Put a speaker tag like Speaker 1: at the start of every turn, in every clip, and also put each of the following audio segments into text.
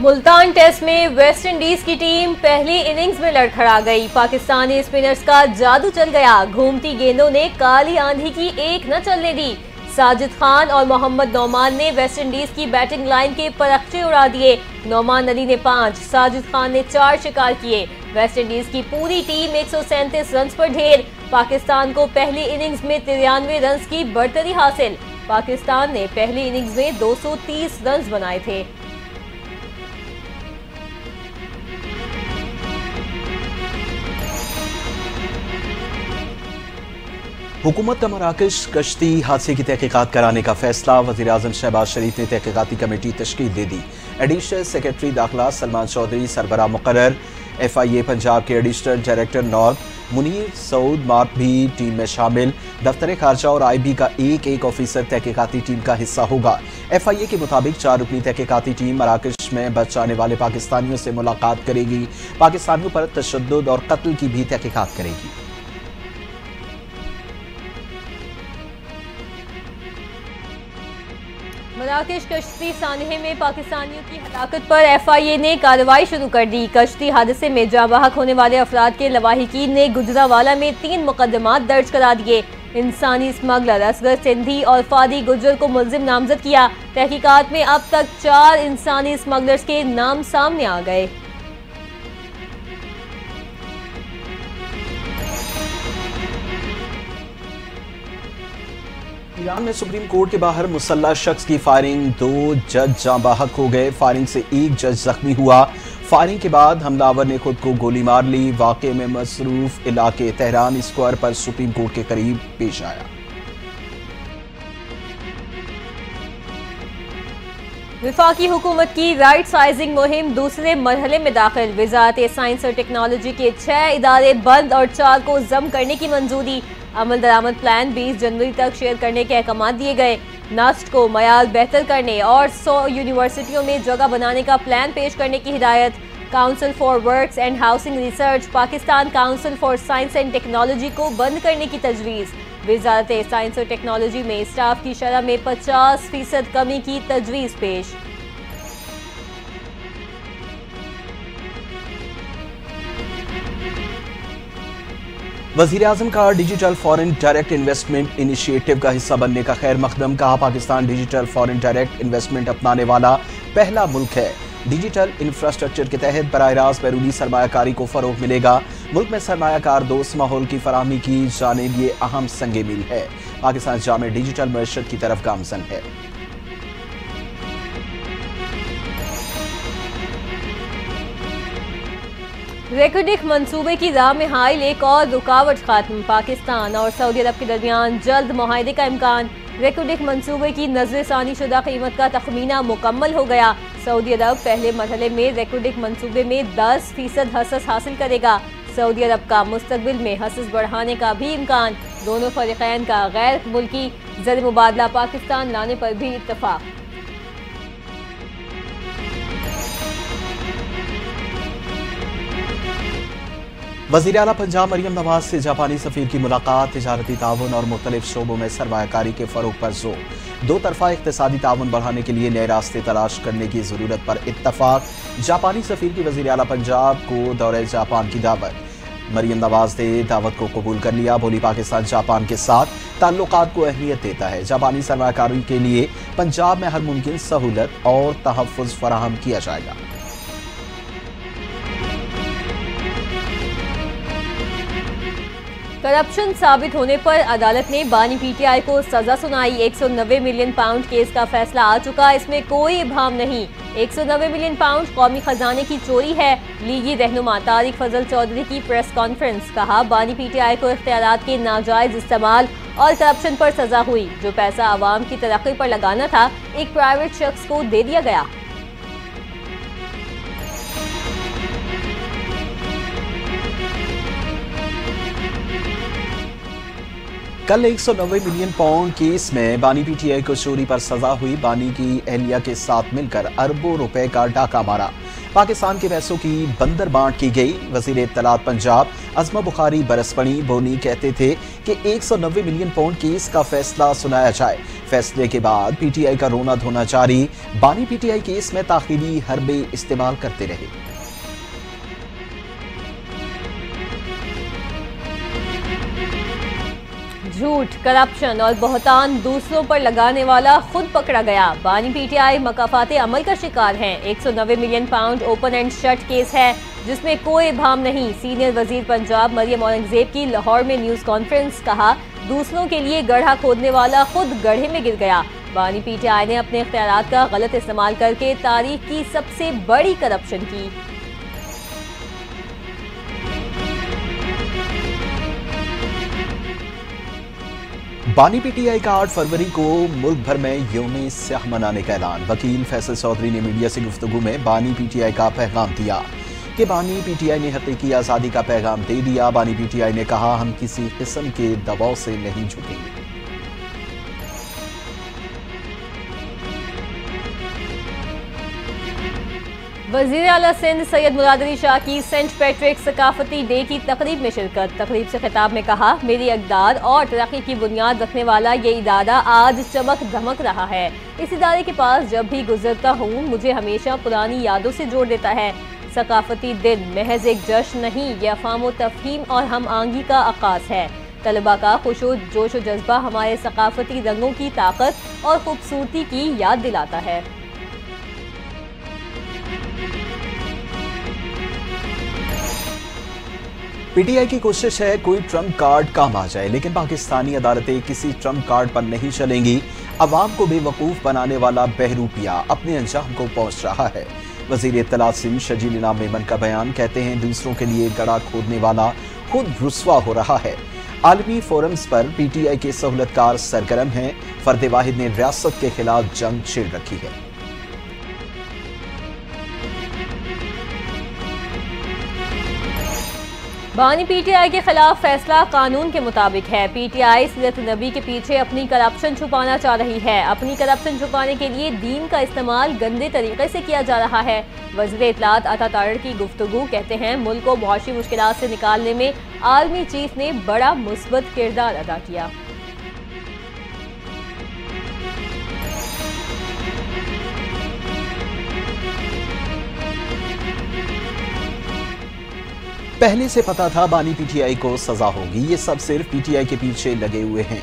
Speaker 1: Multan test में West Indies की team पहली इनिंग्स में लड़खड़ा गई। पाकिस्तानी स्पिनर्स का जादू चल गया। घूमती गेंदों ने काली आंधी की एक न चलने दी। साजिद खान और मोहम्मद नौमान ने वेस्ट इंडीज की बैटिंग लाइन के परखचे उड़ा दिए। नौमान अली ने 5, साजिद खान ने 4 शिकार किए। वेस्ट इंडीज की पूरी टीम 137 रन पर ढेर। पाकिस्तान को पहली इनिंग्स में 93 रन की बढ़तरी हासिल। पाकिस्तान ने पहली इनिंग्स में 230 रन बनाए थे।
Speaker 2: हुकूमत का मराकश कश्ती हादसे की तहकीकात कराने का फैसला। वज़ीर-ए-आज़म शहबाज शरीफ ने तहकीकाती कमेटी तश्कील दे दी। एडिशनल सेक्रेटरी दाखिला सलमान चौधरी सरबराह मुकर्रर। FIA पंजाब के additional director north Munir Saud mark भी टीम में शामिल। दफ्तर खारजा और IB का एक ऑफिसर तहकीकाती टीम का हिस्सा होगा। FIA के मुताबिक 4 रुकनी तहकीकाती टीम मराकश में बच जाने वाले पाकिस्तानियों से मुलाकात करेगी। पाकिस्तानियों पर तशद्दुद और कत्ल की भी तहकीकात करेगी।
Speaker 1: मराकश कश्ती सानहे में पाकिस्तानियों की हलाकत पर FIA ने कार्रवाई शुरू कर दी। कश्ती हादसे में जाँबाहक होने वाले अफराद के लवाहिकीन ने गुजरावाला में 3 मुकदमात दर्ज करा दिए। इंसानी स्मगलर असगर सिंधी और फादी गुजर को मुल्जिम नामजद किया। तहकीकात में अब तक 4 इंसानी स्मगलर्स के नाम सामने आ गए।
Speaker 2: ईरान में सुप्रीम कोर्ट के बाहर मुसल्लह शख्स की फायरिंग, 2 जज जाँ बाहक हो गए। फायरिंग से 1 जज जख्मी हुआ। फायरिंग के बाद हमलावर ने खुद को गोली मार ली। वाक़े में मसरूफ इलाके तेहरान स्क्वायर पर सुप्रीम कोर्ट के करीब पेश आया।
Speaker 1: वफाकी हुकूमत की राइट साइजिंग मुहिम दूसरे मरहले में दाखिल। वज़ारत साइंस और टेक्नोलॉजी के 6 इदारे बंद और 4 को जम करने की मंजूरी। अमल दरामद प्लान 20 जनवरी तक शेयर करने के अहकाम दिए गए। नस्ट को मयार बेहतर करने और 100 यूनिवर्सिटियों में जगह बनाने का प्लान पेश करने की हिदायत। Council for works and housing research Pakistan council for science and technology को बंद करने की तजवीज़। वज़ारत साइंस और टेक्नोलॉजी में स्टाफ की शरह में 50% कमी की तजवीज़ पेश।
Speaker 2: वज़ीर-ए-आज़म का digital foreign direct investment initiative का हिस्सा बनने का खैर मकदम। कहा, Pakistan digital foreign direct investment अपनाने वाला पहला मुल्क है। डिजिटल इंफ्रास्ट्रक्चर के तहत बराह रास्त बैरूनी सरमायाकारी को फरोग मिलेगा। मुल्क में सरमायाकार दोस्त माहौल की फराहमी की जानिब ये अहम संगे मील है। पाकिस्तान जामे डिजिटल मईशत की तरफ गामजन है।
Speaker 1: रेकोडिक मंसूबे की राह में हाइल एक और रुकावट खत्म। पाकिस्तान और सऊदी अरब के दरमियान जल्द मुआहदे का इम्कान। रेकोडिक मंसूबे की नजरसानी शुदा कीमत का तखमीना मुकम्मल हो गया। सऊदी अरब पहले मरहले में रेकोडिक मंसूबे में 10% हसस हासिल करेगा। सऊदी अरब का मुस्तकबिल में हसस बढ़ाने का भी इम्कान। दोनों फरीकैन का गैर मुल्की ज़र मुबादला पाकिस्तान लाने पर भी इत्तफाक।
Speaker 2: वज़ीर आला पंजाब मरियम नवाज से जापानी सफ़ीर की मुलाकात। तिजारती ताउन और मुख्तलिफ शोबों में सरमायाकारी के फ़रोग पर जोर। 2 तरफ़ा इक़्तिसादी ताउन बढ़ाने के लिए नए रास्ते तलाश करने की ज़रूरत पर इत्तफ़ाक। जापानी सफ़ीर की वज़ीर आला पंजाब को दौरे जापान की दावत। मरियम नवाज ने दावत को कबूल कर लिया। बोली, पाकिस्तान जापान के साथ ताल्लुकात को अहमियत देता है। जापानी सरमायाकारी के लिए पंजाब में हर मुमकिन सहूलत और तहफ़्फ़ुज़ फराहम किया जाएगा।
Speaker 1: करप्शन साबित होने पर अदालत ने बानी PTI को सजा सुनाई। 190 मिलियन पाउंड केस का फैसला आ चुका। इसमें कोई इब्हाम नहीं। 190 मिलियन पाउंड कौमी खजाने की चोरी है। लीगी रहनुमा तारिक फजल चौधरी की प्रेस कॉन्फ्रेंस। कहा, बानी PTI को इख्तियारात के नाजायज इस्तेमाल और करप्शन पर सजा हुई। जो पैसा आवाम की तरक्की पर लगाना था, एक प्राइवेट शख्स को दे दिया गया।
Speaker 2: कल 190 मिलियन पाउंड केस में बानी PTI को चोरी पर सजा हुई। बानी की एहलिया के साथ मिलकर अरबों रुपए का डाका मारा। पाकिस्तान के पैसों की बंदर बांट की गई। वजीर इत्तलात पंजाब अज़मा बुखारी बरस पड़ी बोनी कहते थे कि 190 मिलियन पाउंड केस का फैसला सुनाया जाए। फैसले के बाद पीटीआई का रोना धोना जारी। बानी पीटीआई केस में ताखीरी हरबे इस्तेमाल करते रहे।
Speaker 1: झूठ, करप्शन और बहतान दूसरों पर लगाने वाला खुद पकड़ा गया। बानी पीटीआई मकाफाते अमल का शिकार हैं। 190 million pound open and shut case है जिसमें कोई इबाम नहीं। सीनियर वजीर पंजाब मरियम औरंगजेब की लाहौर में न्यूज कॉन्फ्रेंस। कहा, दूसरों के लिए गड्ढा खोदने वाला खुद गड्ढे में गिर गया। बानी पीटीआई ने अपने इख्तियारात का गलत इस्तेमाल करके तारीख की सबसे बड़ी करप्शन की।
Speaker 2: बानी पीटीआई का 8 फरवरी को मुल्क भर में यौम स्याह मनाने का ऐलान। वकील फैसल चौधरी ने मीडिया से गुफ्तगू में बानी पीटीआई का पैगाम दिया कि बानी पीटीआई ने हकीकी आज़ादी का पैगाम दे दिया। बानी पीटीआई ने कहा, हम किसी किस्म के दबाव से नहीं झुकेंगे।
Speaker 1: वज़ीर आला सिंध सैयद मुराद अली शाह की सेंट पैट्रिक सकाफती डे की तकरीब में शिरकत। तकरीब से खिताब में कहा, मेरी अक़दार और तरक्की की बुनियाद रखने वाला ये इदारा आज चमक धमक रहा है। इस इदारे के पास जब भी गुजरता हूँ मुझे हमेशा पुरानी यादों से जोड़ देता है। सकाफती दिन महज एक जश्न नहीं, ये अफ़ाम व तफ़हीम और हम आंगी का आगाज़ है। तलबा का खुशो जोश व जज्बा हमारे सकाफती रंगों की ताकत और खूबसूरती की याद दिलाता है।
Speaker 2: पीटीआई की कोशिश है कोई ट्रम्प कार्ड काम आ जाए, लेकिन पाकिस्तानी अदालतें किसी ट्रम्प कार्ड पर नहीं चलेंगी। अवाम को बेवकूफ़ बनाने वाला बहरूपिया अपने अंजाम को पहुंच रहा है। वज़ीर इत्तलात सिंध शजील इनाम मेमन का बयान। कहते हैं, दूसरों के लिए गड़ा खोदने वाला खुद रुस्वा हो रहा है। आलमी फोरम्स पर पीटीआई के सहूलतकार सरगर्म हैं। फर्द वाहिद ने रियासत के खिलाफ जंग छेड़ रखी है।
Speaker 1: बानी पीटीआई के खिलाफ फैसला कानून के मुताबिक है। पीटीआई सीरत नबी के पीछे अपनी करप्शन छुपाना चाह रही है। अपनी करप्शन छुपाने के लिए दीन का इस्तेमाल गंदे तरीके से किया जा रहा है। वज़ीर इत्तलात अता तारड़ की गुफ्तगू। कहते हैं, मुल्क को मुआशी मुश्किलात से निकालने में आर्मी चीफ ने बड़ा मुस्बत किरदार अदा किया।
Speaker 2: पहले से पता था बानी पीटीआई को सजा होगी। ये सब सिर्फ पीटीआई के पीछे लगे हुए हैं।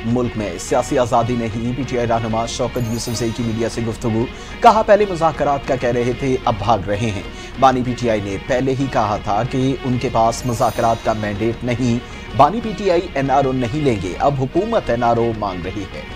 Speaker 2: मुल्क में सियासी आज़ादी नहीं। पीटीआई रहनुमा शौकत यूसुफजई की मीडिया से गुफ्तगू। कहा, पहले मुज़ाकरात का कह रहे थे, अब भाग रहे हैं। बानी पीटीआई ने पहले ही कहा था कि उनके पास मुज़ाकरात का मैंडेट नहीं। बानी पीटीआई एनआरओ नहीं लेंगे, अब हुकूमत एनआरओ मांग रही है।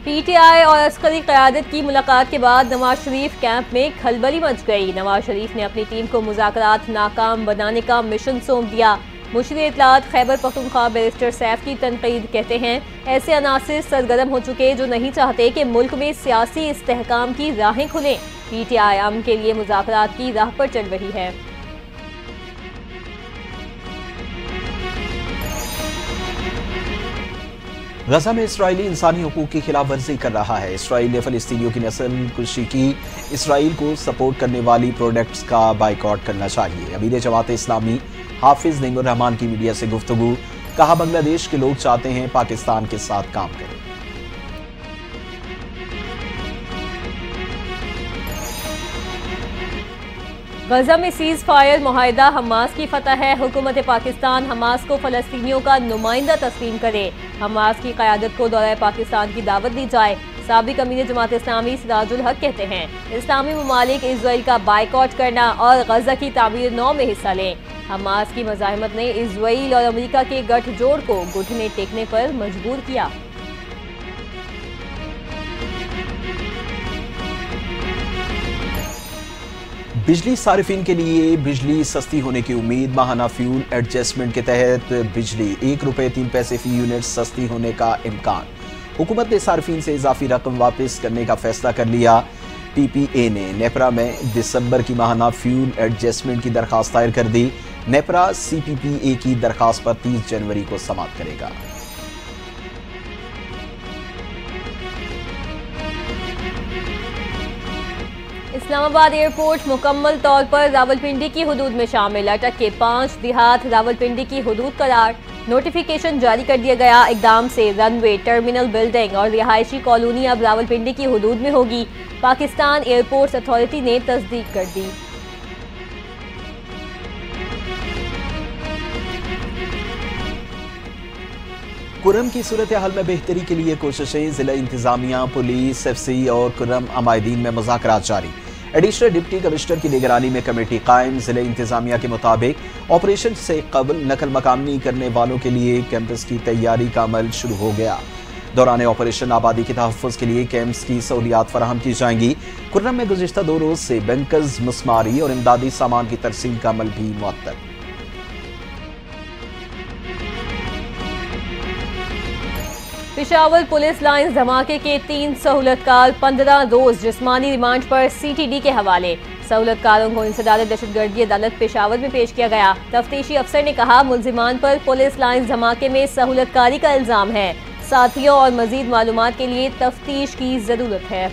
Speaker 1: पीटीआई और अस्करी क़यादत की मुलाकात के बाद नवाज शरीफ कैंप में खलबली मच गई। नवाज शरीफ ने अपनी टीम को मुज़ाकरात नाकाम बनाने का मिशन सौंप दिया। मुशीर इत्तलात खैबर पख्तूनख्वा बैरिस्टर सैफ की तनकीद। कहते हैं, ऐसे अनासिर सरगर्म हो चुके जो नहीं चाहते कि मुल्क में सियासी इस्तेहकाम की राहें खुलें। पीटीआई अमन के लिए मुज़ाकरात की राह पर चल रही है।
Speaker 2: गजा में इसराइली इंसानी हुकूक की खिलाफ वर्जी कर रहा है। इसराइल ने फलस्तीनियों की नस्ल कुशी की। इसराइल को सपोर्ट करने वाली प्रोडक्ट्स का बाइकआउट करना चाहिए। अमीर जमात इस्लामी हाफिज नईमुर रहमान की मीडिया से गुफ्तगू। कहा, बांग्लादेश के लोग चाहते हैं पाकिस्तान के साथ काम करें।
Speaker 1: गजा में सीज फायर मुआहिदा हमास की फतह है। हुकूमत पाकिस्तान हमास को फलस्तीनियों का नुमाइंदा तस्लीम करे। हमास की क़यादत को दौरा पाकिस्तान की दावत दी जाए। साबिक अमीर जमात इस्लामी सिराजुल हक कहते हैं, इस्लामी ममालिक इजराइल का बाइकआउट करना और गजा की तामीर नौ में हिस्सा लें। हमास की मज़ाहमत ने इजराइल और अमेरिका के गठजोड़ को घुटने टेकने पर मजबूर किया।
Speaker 2: बिजली सारिफिन के लिए बिजली सस्ती होने की उम्मीद। माहाना फ्यूल एडजस्टमेंट के तहत बिजली ₹1.03 फी यूनिट सस्ती होने का इम्कान। हुकूमत ने सारिफिन से इजाफी रकम वापस करने का फैसला कर लिया। पीपीए ने नेपरा में दिसंबर की माहाना फ्यूल एडजस्टमेंट की दरखास्त दायर कर दी। नेपरा सीपीपीए की दरखास्त पर 30 जनवरी को समाप्त करेगा।
Speaker 1: इस्लामाबाद एयरपोर्ट मुकम्मल तौर पर रावलपिंडी की हुदूद में शामिल। अटक के 5 देहात रावलपिंडी की हुदूद करार। नोटिफिकेशन जारी कर दिया गया। इकदाम से रनवे, टर्मिनल बिल्डिंग और रिहायशी कॉलोनी अब रावलपिंडी की हुदूद में होगी। पाकिस्तान एयरपोर्ट्स अथॉरिटी ने तस्दीक कर दी।
Speaker 2: कुर्रम की सूरत हाल में बेहतरी के लिए कोशिशें। जिला इंतजामिया, पुलिस, FC और कुर्रम अमायदीन में मुज़ाकरात जारी। एडिशनल डिप्टी कमिश्नर की निगरानी में कमेटी कायम। जिला इंतजामिया के मुताबिक ऑपरेशन से कबल नकल मकामी करने वालों के लिए कैंपस की तैयारी का अमल शुरू हो गया। दौरान ऑपरेशन आबादी के तहफ़्फ़ुज़ के लिए कैंप्स की सहूलियात फराहम की जाएंगी। कुर्रम में गुज़िश्ता 2 रोज़ से बैंकर्स, मस्मारी और इमदादी सामान की तरसील का अमल भी मुअत्तल।
Speaker 1: पेशावर पुलिस लाइंस धमाके के 3 सहूलतकार 15 रोज जिस्मानी रिमांड पर CTD के हवाले। सहूलतकारों को इंसदाद दहशतगर्दी अदालत पेशावर में पेश किया गया। तफ्तीशी अफसर ने कहा, मुल्जिमान पर पुलिस लाइंस धमाके में सहूलतकारी का इल्जाम है। साथियों और मजीद मालूमात के लिए तफ्तीश की जरूरत है।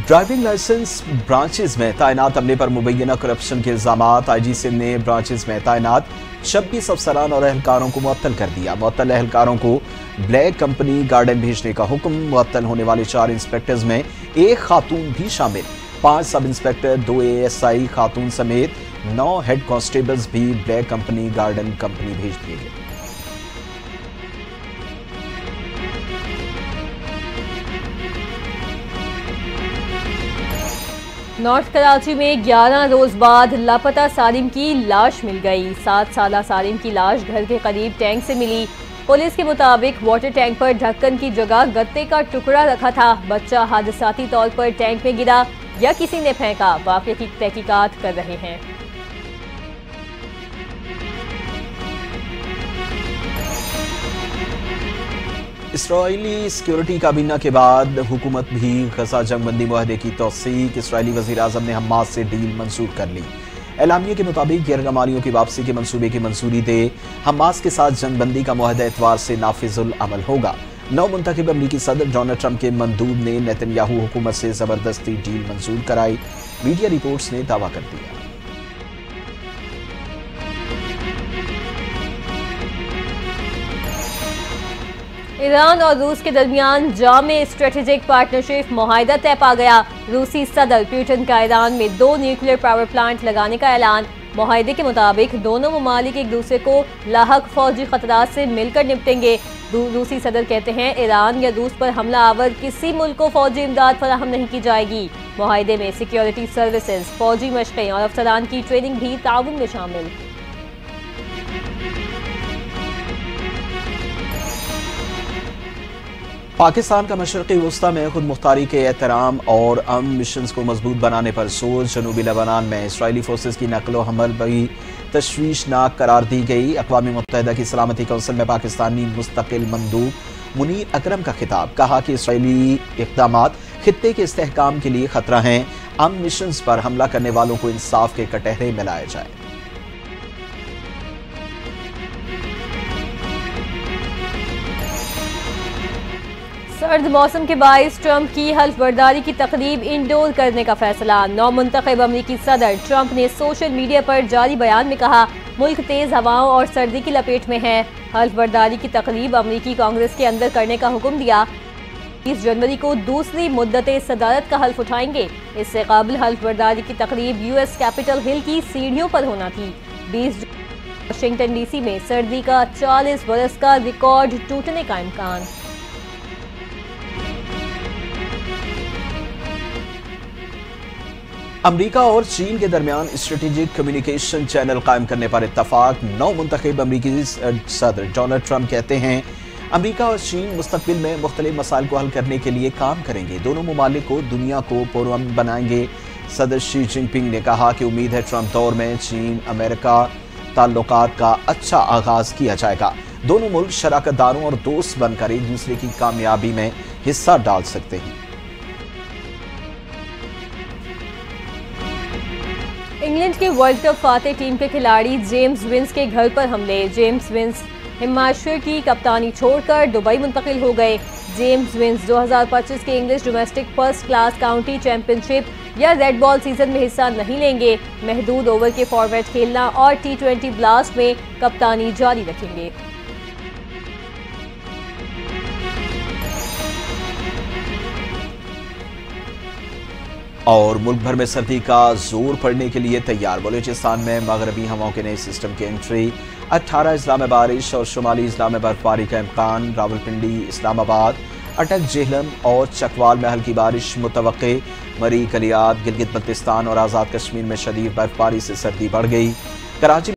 Speaker 2: ड्राइविंग लाइसेंस ब्रांचेज में तैनात अमले पर मुबैना करप्शन के इल्जामात। IG सिंध ने ब्रांचेज में तैनात 26 अफसरान और एहलकारों को मुअत्तल कर दिया। मुअत्तल एहलकारों को ब्लैक कंपनी गार्डन भेजने का हुक्म। मुअत्तल होने वाले 4 इंस्पेक्टर्स में 1 खातून भी शामिल। 5 सब इंस्पेक्टर, 2 ASI खातून समेत 9 हेड कांस्टेबल्स भी ब्लैक कंपनी गार्डन कंपनी भेज दिए गए।
Speaker 1: नॉर्थ कराची में 11 रोज बाद लापता सालिम की लाश मिल गई। 7 साला सालिम की लाश घर के करीब टैंक से मिली। पुलिस के मुताबिक वाटर टैंक पर ढक्कन की जगह गत्ते का टुकड़ा रखा था। बच्चा हादसाती तौर पर टैंक में गिरा या किसी ने फेंका। वाक़े की तहकीकात कर रहे हैं।
Speaker 2: इसराइली सिक्योरिटी काबीना के बाद हुकूमत भी गजा जंगबंदी मुआहदे की तौसीक। इसराइली वज़ीर आज़म ने हमास से डील मंसूर कर ली। एलामिया के मुताबिक गैरगमानियों की वापसी के मंसूबे की मंजूरी दे। हमास के साथ जंगबंदी का मुआहदा एतवार से नाफिजुल अमल होगा। नौ मुंतखब अमरीकी सदर डोनाल्ड ट्रंप के मंदूब ने नेतन्याहू हुकूमत से जबरदस्ती डील मंजूर कराई। मीडिया रिपोर्ट्स ने दावा कर दिया।
Speaker 1: ईरान और रूस के दरमियान जामे स्ट्रेटेजिक पार्टनरशिप मुआहिदा तय पा गया। रूसी सदर पुतिन का ईरान में 2 न्यूक्लियर पावर प्लांट लगाने का ऐलान। मुआहिदे के मुताबिक दोनों ममालिक एक दूसरे को लाहक फौजी खतरात से मिलकर निपटेंगे। रूसी सदर कहते हैं, ईरान या रूस पर हमला आवर किसी मुल्क को फौजी इमदाद फराहम नहीं की जाएगी। मुआहिदे में सिक्योरिटी सर्विसेज, फौजी मशक़ें और अफसरान की ट्रेनिंग भी ताउन में शामिल।
Speaker 2: पाकिस्तान का मशरक़ी वस्ता में खुद मुख्तारी के एहतराम और अमन मिशन को मजबूत बनाने पर सोच। जनूबी लेबनान में इसराइली फोर्सेज की नकलो हमल भी तशवीशनाक करार दी गई। अक़वाम मुत्तहिदा की सलामती कौंसिल में पाकिस्तानी मुस्तकिल मंदूब मुनीर अकरम का खिताब। कहा कि इसराइली इक़दामात खित्ते के इस्तेहकाम के लिए खतरा हैं। अमन मिशन पर हमला करने वालों को इंसाफ के कटहरे में लाया जाए।
Speaker 1: सर्द मौसम के बाइस ट्रंप की हल्फ बर्दारी की तकरीब इंडोर करने का फैसला। नौ मुंतखब अमरीकी सदर ट्रंप ने सोशल मीडिया पर जारी बयान में कहा, मुल्क तेज हवाओं और सर्दी की लपेट में है। हल्फ बर्दारी की तकरीब अमरीकी कांग्रेस के अंदर करने का हुक्म दिया। 20 जनवरी को दूसरी मुद्दत सदारत का हल्फ उठाएंगे। इससे काबिल हल्फ बर्दारी की तकरीब US कैपिटल हिल की सीढ़ियों पर होना थी। 20 वाशिंगटन DC में सर्दी का 40 बरस का रिकॉर्ड टूटने का इम्कान।
Speaker 2: अमरीका और चीन के दरमियान स्ट्रेटेजिक कम्युनिकेशन चैनल कायम करने पर इत्तफाक। नौ मुंतखब अमरीकी सदर डोनाल्ड ट्रंप कहते हैं, अमरीका और चीन मुस्तकबिल में मुख्तलिफ मसाइल को हल करने के लिए काम करेंगे। दोनों ममालिक को दुनिया को पुरअमन बनाएंगे। सदर शी जिनपिंग ने कहा कि उम्मीद है ट्रंप दौर में चीन अमेरिका ताल्लुकात का अच्छा आगाज किया जाएगा। दोनों मुल्क शराकतदारों और दोस्त बनकर एक दूसरे की कामयाबी में हिस्सा डाल सकते हैं।
Speaker 1: इंग्लैंड के वर्ल्ड कप फाते टीम के खिलाड़ी जेम्स विंस के घर पर हमले। जेम्स विंस हिमाचल की कप्तानी छोड़कर दुबई मुंतकिल हो गए। जेम्स विंस 2025 के English domestic first class county championship या रेड बॉल सीजन में हिस्सा नहीं लेंगे। महदूद ओवर के फॉर्मेट खेलना और T20 ब्लास्ट में कप्तानी जारी रखेंगे।
Speaker 2: और मुल्क भर में सर्दी का जोर पड़ने के लिए तैयार। बलूचिस्तान में मगरबी हवाओं के नए सिस्टम की एंट्री। 18 अजला में बारिश और शुमाली अजला में बर्फबारी का इम्कान। रावलपिंडी, इस्लामाबाद, अटक, जेहलम और चकवाल में हल्की बारिश मुतवक्के। मरी, कलियात, गिलगित बल्तिस्तान और आज़ाद कश्मीर में शदीद बर्फबारी से सर्दी बढ़ गई। कराची